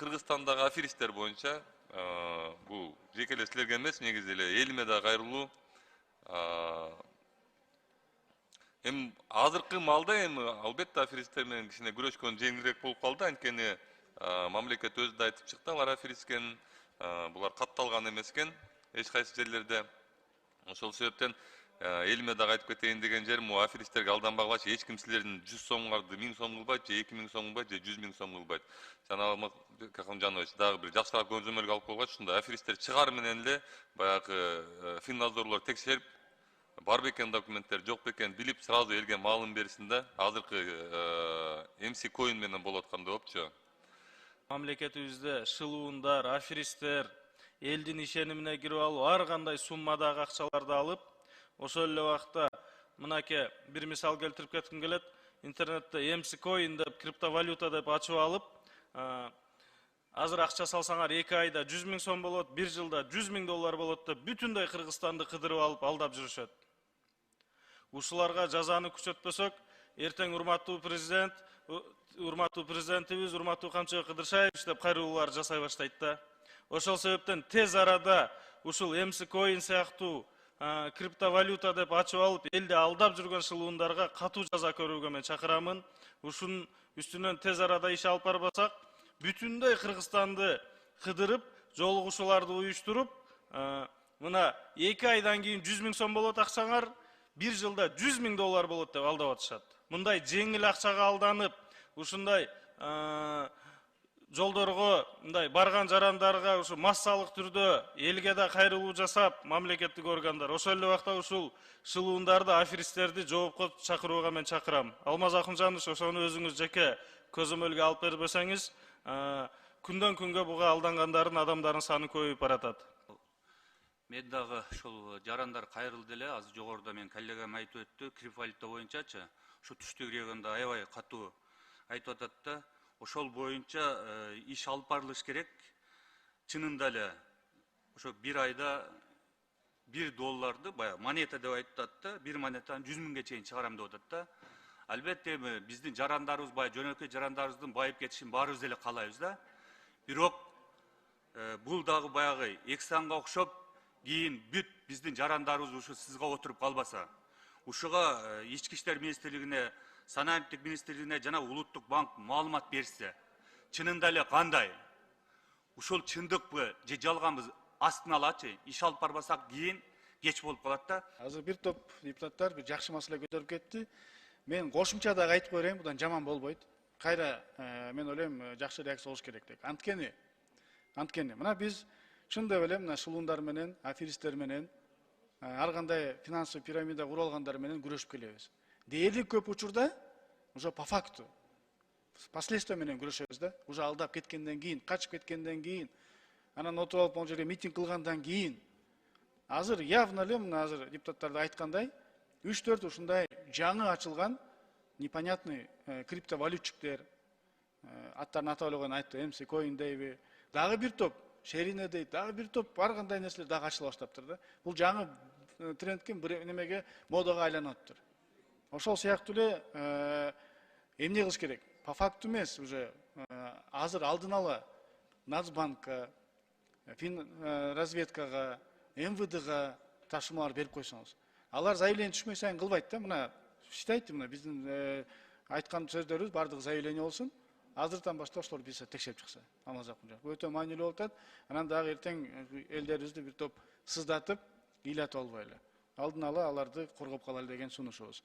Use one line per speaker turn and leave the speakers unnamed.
Кыргызстандагы аферисттер боюнча бул жеке эле силерге эмес, негизи эле элиме да кайрылуу. Эми азыркы маалда эми албетте аферисттер менен кичине күрөшкөн жеңилирээк болуп калды. Анткени мамлекет өзү да айтып чыкты, алар аферист экенин, булар катталган эмес экен эч кайсы жерлерде. Ошол себептен элиме дагы айтып кетейин деген жерим, могу аферисттерге алданбагылачы, эч ким силердин 100 сомуңарды 1000 сом кылбайт, же 2000 сом кылбайт, же 100 000 сом кылбайт. Жанагы Кахамжанович дагы бир жакшыраак көзөмөлгө алып койгоч, ушундай аферисттер чыгаар менен эле баягы финнадзорлор текшерип, бар бекен документтер, жок бекен билип, сразу элге маалым берсин да. Азыркы MC Coin менен болуп аткандай болупчу.
Мамлекетибизде шылуундар, аферисттер элдин ишенимине кирип алып, ар кандай суммадагы акчаларды алып, ошол эле убакта мынакей бир мисал келтирип кетким келет. Интернетте MC Coin деп, криптовалюта деп ачып алып, азыр акча салсаңар 2 айда 100 000 сом болот, 1 жылда 100 000 доллар болот деп бүтүндөй Кыргызстанды кыдырып алып алдап жүрүшөт. Ушуларга жазаны күчөтпөсөк, эртең урматтуу президентибиз, урматтуу Камчыбек Кыдыршаевич деп кайрылуулар жасай баштайт да. Ошол себептен тез арада ушул MC Coin сыяктуу криптовалюта деп ачып алып, элди алдап жүргөн шылуундарга катуу жаза көрүүгө мен чакырамын. Ушунун үстүнөн тез арада иш алып барбасак, бүтүндөй Кыргызстанды кыдырып, жолугушууларды уюштуруп, мына 2 айдан кийин 100 000 сом болот акчаңар, 1 жылда 100 000 доллар болот деп алдап атышат. Мындай жеңил акчага алданып, ушундай жолдорго, мындай барган жарандарга ушу массалык түрдө элге да кайрылуу жасап, мамлекеттик органдар ошол эле убакта ушул шылуундарды, аферисттерди жоопко чакырууга мен чакырам. Алмаз Акунжанович, ошону өзүңүз жеке көзөмөлгө алып бербесеңиз, күндөн күнгө буга алдангандардын адамдардын саны көбөйүп баратат.
Мен дагы ошол жарандар кайрылды эле, азыр жогоруда мен коллегам айтып өттү, криптовалюта боюнчачы, ошо түштүк региондо аябай катуу айтып атат да, ошол боюнча иш алып барылыш керек. Чынында эле ошо бир айда 1 долларды баягы монета деп айтып атат да, 1 монетаны 100 000ге чейин чыгарам деп атат да. Албетте биздин жарандарыбыз, баягы жөнөкөй жарандарыбыздын байып кетишин баарыбыз эле каалайбыз да. Бирок бул дагы баягы Экстанга окшоп кийин бүт биздин жарандарыбыз ушу сызга отуруп калбаса, ушуга ички иштер министрлигине, санариптик министрлигине жана улуттук банк маалымат берсе, чынында эле кандай? Ушул чындыкпы же жалганбы астын алачы, иш алып барбасак кийин кеч болуп калат да.
Азыр бир топ депутаттар бир жакшы маселе көтөрүп кетти. Мен кошумча дагы айтып коеюн, будан жаман болбойт. Кайра мен ойлойм жакшы реакция болуш керек деп. Анткени мына биз чындап эле мына шылуундар менен, аферисттер менен, ар кандай финансовый пирамида куруп алгандар менен күрөшүп келебиз. Дээрлик көп учурда уже по факту последствия менен күрөшөбүз да. Уже алдап кеткенден кийин, качып кеткенден кийин, анан отуруп алып могу жерге митинг кылгандан кийин, азыр явно эле мына азыр депутаттар да айткандай, 3-4 ушундай жаңы ачылган непонятный криптовалютчиктер, аттарын атап эле койгон айтты, MC Coin дейби, дагы бир топ Шерине дейт, дагы бир топ бар кандай нерселер дагы ачыла баштаптыр да. Бул жаңы трендке, бир немеге, модага айланып атыптыр. Ошол сыяктуу эле эмне кылыш керек? По факту эмес, уже азыр алдын ала Нацбанкка, разведкага, МВДга тапшырмалар берип койсоңуз. Алар заявление түшмөй сайын кылбайт да, мына считайте, мына биздин айткан сөздөрүбүз бардыгы заявление болсун. Азыртан баштап ошолор биз текшерип чыкса, Алмаз Акунжанов. Бул өтө маанилүү болуп атат. Анан дагы эртең элдерибизди бир топ сыздатып, ыйлатып албайлы. Алдын ала аларды коргоп калалы деген сунушубуз.